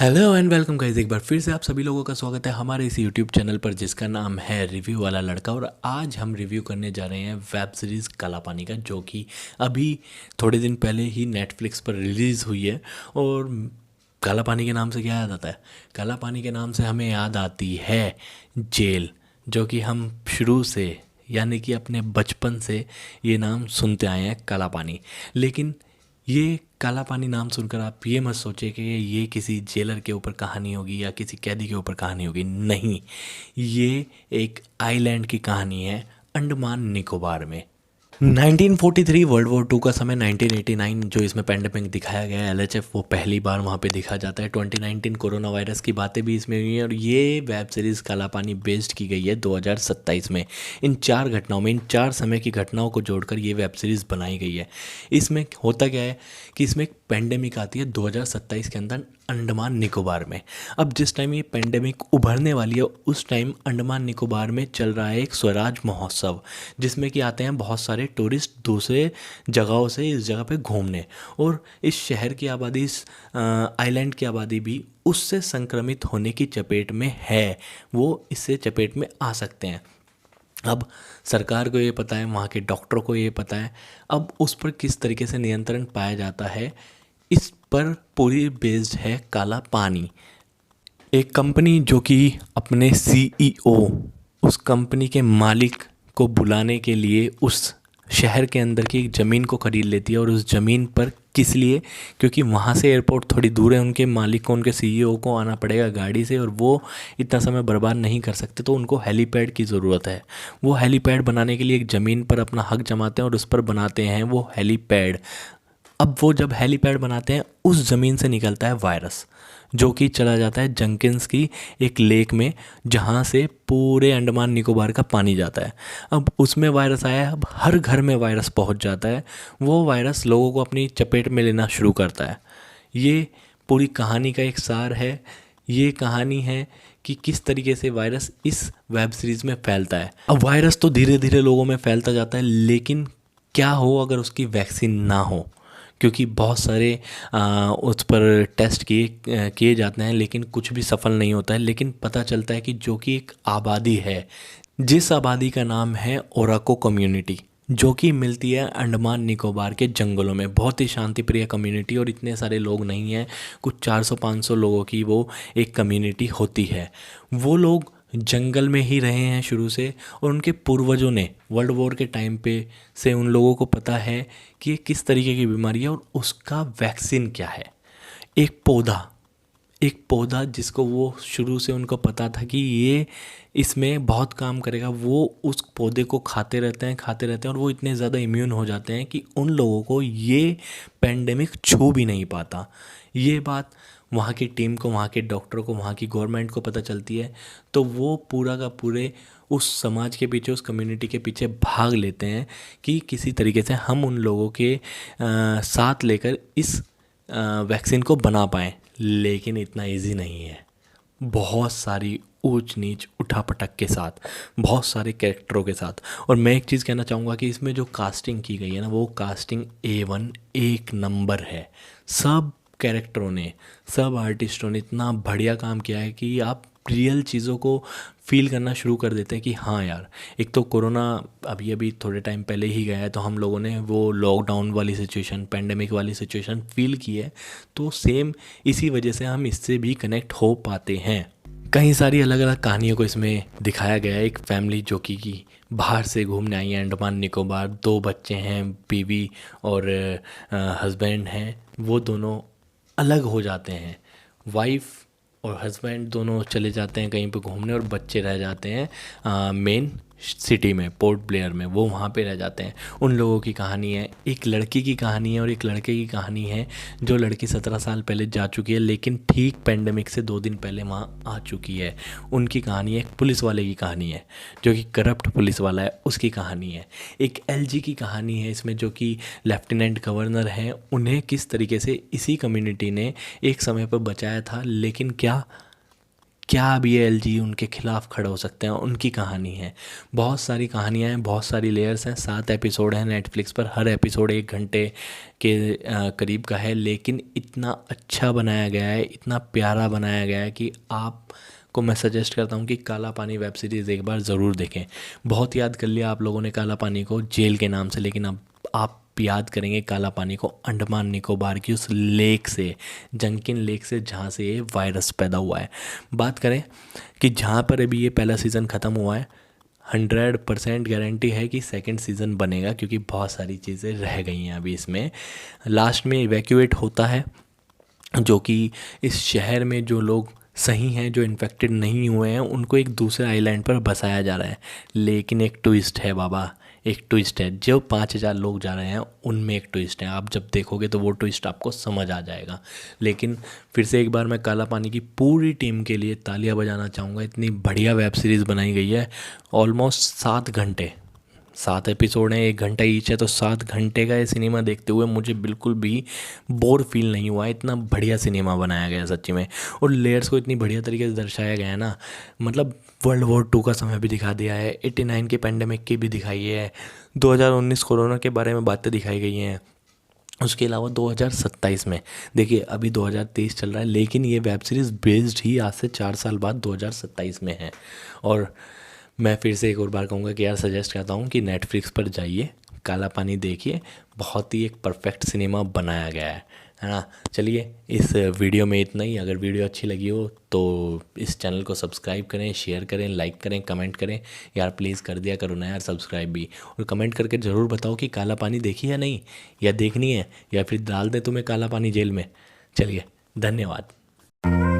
Hello and welcome guys, एक बार फिर से आप सभी लोगों का स्वागत है हमारे इस यूट्यूब चैनल पर जिसका नाम है रिव्यू वाला लड़का। और आज हम रिव्यू करने जा रहे हैं वेब सीरीज़ काला पानी का, जो कि अभी थोड़े दिन पहले ही नेटफ्लिक्स पर रिलीज़ हुई है। और काला पानी के नाम से क्या याद आता है? काला पानी के नाम से हमें याद आती है जेल, जो कि हम शुरू से यानी कि अपने बचपन से ये नाम सुनते आए हैं, काला पानी। लेकिन ये काला पानी नाम सुनकर आप ये मत सोचिए कि ये किसी जेलर के ऊपर कहानी होगी या किसी कैदी के ऊपर कहानी होगी। नहीं, ये एक आइलैंड की कहानी है अंडमान निकोबार में। 1943 वर्ल्ड वॉर टू का समय, 1989 जो इसमें पेंडेमिक दिखाया गया है, एलएचएफ, वो पहली बार वहाँ पे दिखा जाता है। 2019 कोरोना वायरस की बातें भी इसमें हुई हैं। और ये वेब सीरीज़ काला पानी बेस्ड की गई है 2027 में। इन चार घटनाओं में, इन चार समय की घटनाओं को जोड़कर ये वेब सीरीज़ बनाई गई है। इसमें होता क्या है कि इसमें एक पेंडेमिक आती है 2027 के अंदर अंडमान निकोबार में। अब जिस टाइम ये पेंडेमिक उभरने वाली है उस टाइम अंडमान निकोबार में चल रहा है एक स्वराज महोत्सव, जिसमें कि आते हैं बहुत सारे टूरिस्ट दूसरे जगहों से इस जगह पे घूमने। और इस शहर की आबादी, इस आइलैंड की आबादी भी उससे संक्रमित होने की चपेट में है, वो इससे चपेट में आ सकते हैं। अब सरकार को ये पता है, वहाँ के डॉक्टरों को ये पता है। अब उस पर किस तरीके से नियंत्रण पाया जाता है, इस पर पूरी बेस्ड है काला पानी। एक कंपनी जो कि अपने सीईओ, उस कंपनी के मालिक को बुलाने के लिए उस शहर के अंदर की एक ज़मीन को खरीद लेती है। और उस ज़मीन पर किस लिए? क्योंकि वहाँ से एयरपोर्ट थोड़ी दूर है, उनके मालिक को, उनके सीईओ को आना पड़ेगा गाड़ी से, और वो इतना समय बर्बाद नहीं कर सकते, तो उनको हेलीपैड की ज़रूरत है। वो हेलीपैड बनाने के लिए एक ज़मीन पर अपना हक जमाते हैं और उस पर बनाते हैं वो हेलीपैड। अब वो जब हेलीपैड बनाते हैं, उस ज़मीन से निकलता है वायरस, जो कि चला जाता है जंकिन्स की एक लेक में, जहाँ से पूरे अंडमान निकोबार का पानी जाता है। अब उसमें वायरस आया है, अब हर घर में वायरस पहुँच जाता है। वो वायरस लोगों को अपनी चपेट में लेना शुरू करता है। ये पूरी कहानी का एक सार है। ये कहानी है कि किस तरीके से वायरस इस वेब सीरीज़ में फैलता है। अब वायरस तो धीरे धीरे लोगों में फैलता जाता है, लेकिन क्या हो अगर उसकी वैक्सीन ना हो? क्योंकि बहुत सारे उस पर टेस्ट किए किए जाते हैं, लेकिन कुछ भी सफल नहीं होता है। लेकिन पता चलता है कि जो कि एक आबादी है, जिस आबादी का नाम है ओराको कम्युनिटी, जो कि मिलती है अंडमान निकोबार के जंगलों में। बहुत ही शांति प्रिय कम्युनिटी, और इतने सारे लोग नहीं हैं, कुछ 400-500 लोगों की वो एक कम्युनिटी होती है। वो लोग जंगल में ही रहे हैं शुरू से, और उनके पूर्वजों ने वर्ल्ड वॉर के टाइम पे से उन लोगों को पता है कि ये किस तरीके की बीमारी है और उसका वैक्सीन क्या है। एक पौधा, एक पौधा जिसको वो शुरू से उनको पता था कि ये इसमें बहुत काम करेगा, वो उस पौधे को खाते रहते हैं, खाते रहते हैं, और वो इतने ज़्यादा इम्यून हो जाते हैं कि उन लोगों को ये पेंडेमिक छू भी नहीं पाता। ये बात वहाँ की टीम को, वहाँ के डॉक्टरों को, वहाँ की गवर्नमेंट को पता चलती है। तो वो पूरा का पूरे उस समाज के पीछे, उस कम्युनिटी के पीछे भाग लेते हैं कि किसी तरीके से हम उन लोगों के साथ लेकर इस वैक्सीन को बना पाएँ। लेकिन इतना इजी नहीं है। बहुत सारी ऊंच नीच उठापटक के साथ, बहुत सारे कैरेक्टरों के साथ। और मैं एक चीज़ कहना चाहूँगा कि इसमें जो कास्टिंग की गई है ना, वो कास्टिंग A1 एक नंबर है। सब कैरेक्टरों ने, सब आर्टिस्टों ने इतना बढ़िया काम किया है कि आप रियल चीज़ों को फील करना शुरू कर देते हैं कि हाँ यार। एक तो कोरोना अभी अभी थोड़े टाइम पहले ही गया है, तो हम लोगों ने वो लॉकडाउन वाली सिचुएशन, पेंडेमिक वाली सिचुएशन फील की है। तो सेम इसी वजह से हम इससे भी कनेक्ट हो पाते हैं। कई सारी अलग अलग कहानियों को इसमें दिखाया गया है। एक फैमिली जो कि बाहर से घूमने आई है अंडमान निकोबार, 2 बच्चे हैं, बीवी और हस्बैंड हैं। वो दोनों अलग हो जाते हैं, वाइफ और हस्बैंड दोनों चले जाते हैं कहीं पे घूमने, और बच्चे रह जाते हैं मेन सिटी में, पोर्ट ब्लेयर में। वो वहाँ पे रह जाते हैं। उन लोगों की कहानी है, एक लड़की की कहानी है और एक लड़के की कहानी है। जो लड़की 17 साल पहले जा चुकी है, लेकिन ठीक पेंडेमिक से 2 दिन पहले वहाँ आ चुकी है। उनकी कहानी है। एक पुलिस वाले की कहानी है, जो कि करप्ट पुलिस वाला है, उसकी कहानी है। एक एलजी की कहानी है इसमें, जो कि लेफ्टिनेंट गवर्नर हैं। उन्हें किस तरीके से इसी कम्युनिटी ने एक समय पर बचाया था, लेकिन क्या क्या अब ये एलजी उनके खिलाफ खड़े हो सकते हैं, उनकी कहानी है। बहुत सारी कहानियाँ हैं, बहुत सारी लेयर्स हैं। 7 एपिसोड हैं नेटफ्लिक्स पर, हर एपिसोड 1 घंटे के करीब का है, लेकिन इतना अच्छा बनाया गया है, इतना प्यारा बनाया गया है कि आप को मैं सजेस्ट करता हूँ कि काला पानी वेब सीरीज़ एक बार ज़रूर देखें। बहुत याद कर लिया आप लोगों ने काला पानी को जेल के नाम से, लेकिन अब आप याद करेंगे काला पानी को अंडमान निकोबार की उस लेक से, जंकिन लेक से, जहाँ से ये वायरस पैदा हुआ है। बात करें कि जहाँ पर अभी ये पहला सीज़न ख़त्म हुआ है, 100% गारंटी है कि सेकंड सीज़न बनेगा, क्योंकि बहुत सारी चीज़ें रह गई हैं अभी इसमें। लास्ट में इवैक्यूएट होता है, जो कि इस शहर में जो लोग सही हैं, जो इन्फेक्टेड नहीं हुए हैं, उनको एक दूसरे आइलैंड पर बसाया जा रहा है। लेकिन एक ट्विस्ट है बाबा, एक ट्विस्ट है। जो 5,000 लोग जा रहे हैं उनमें एक ट्विस्ट है। आप जब देखोगे तो वो ट्विस्ट आपको समझ आ जाएगा। लेकिन फिर से एक बार मैं काला पानी की पूरी टीम के लिए तालियां बजाना चाहूँगा। इतनी बढ़िया वेब सीरीज़ बनाई गई है। ऑलमोस्ट 7 घंटे, 7 एपिसोड हैं, 1 घंटा ईच है, तो 7 घंटे का ये सिनेमा देखते हुए मुझे बिल्कुल भी बोर फील नहीं हुआ। इतना बढ़िया सिनेमा बनाया गया है सच्ची में, और लेयर्स को इतनी बढ़िया तरीके से दर्शाया गया है ना। मतलब वर्ल्ड वॉर 2 का समय भी दिखा दिया है, 89 के पेंडेमिक की भी दिखाई है, 2019 कोरोना के बारे में बातें दिखाई गई हैं। उसके अलावा 2027 में, देखिए अभी 2023 चल रहा है, लेकिन ये वेब सीरीज़ बेस्ड ही आज से 4 साल बाद 2027 में है। और मैं फिर से एक और बार कहूँगा कि यार सजेस्ट करता हूँ कि नेटफ्लिक्स पर जाइए, काला पानी देखिए। बहुत ही एक परफेक्ट सिनेमा बनाया गया है ना। चलिए इस वीडियो में इतना ही। अगर वीडियो अच्छी लगी हो तो इस चैनल को सब्सक्राइब करें, शेयर करें, लाइक करें, कमेंट करें। यार प्लीज़ कर दिया करो ना यार सब्सक्राइब भी, और कमेंट करके ज़रूर बताओ कि काला पानी देखी या नहीं, या देखनी है, या फिर डाल दे तुम्हें काला पानी जेल में। चलिए, धन्यवाद।